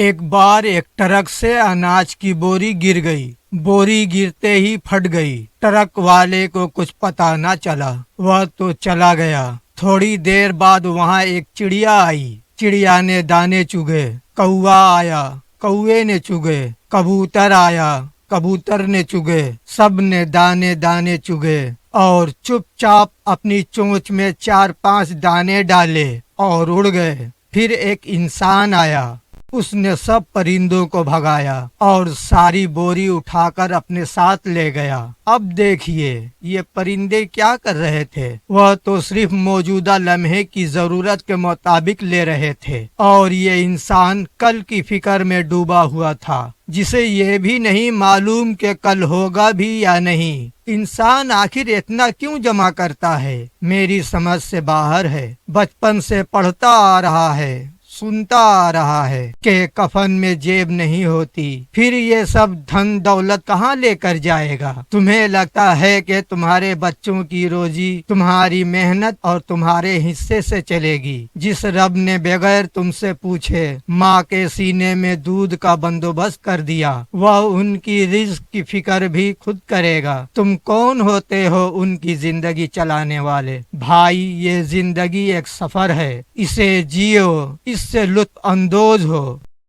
ایک بار ایک ٹرک سے اناج کی بوری گر گئی۔ بوری گرتے ہی پھٹ گئی۔ ٹرک والے کو کچھ پتا نہ چلا، وہ تو چلا گیا۔ تھوڑی دیر بعد وہاں ایک چڑیا آئی۔ چڑیا نے دانے چگے۔ کوا آیا، کوے نے چگے۔ کبوتر آیا، کبوتر نے چگے۔ سب نے دانے دانے چگے اور چپ چاپ اپنی چونچ میں 4-5 دانے ڈالے اور اڑ گئے۔ پھر ایک انسان آیا، اس نے سب پرندوں کو بھگایا اور ساری بوری اٹھا کر اپنے ساتھ لے گیا۔ اب دیکھیے یہ پرندے کیا کر رہے تھے، وہ تو صرف موجودہ لمحے کی ضرورت کے مطابق لے رہے تھے، اور یہ انسان کل کی فکر میں ڈوبا ہوا تھا، جسے یہ بھی نہیں معلوم کہ کل ہوگا بھی یا نہیں۔ انسان آخر اتنا کیوں جمع کرتا ہے، میری سمجھ سے باہر ہے۔ بچپن سے پڑھتا آ رہا ہے، سنتا آ رہا ہے کہ کفن میں جیب نہیں ہوتی، پھر یہ سب دھن دولت کہاں لے کر جائے گا؟ تمہیں لگتا ہے کہ تمہارے بچوں کی روزی تمہاری محنت اور تمہارے حصے سے چلے گی؟ جس رب نے بغیر تم سے پوچھے ماں کے سینے میں دودھ کا بندوبست کر دیا، وہ ان کی رزق کی فکر بھی خود کرے گا۔ تم کون ہوتے ہو ان کی زندگی چلانے والے؟ بھائی، یہ زندگی ایک سفر ہے، اسے جیو، اس سے لطف اندوز ہو۔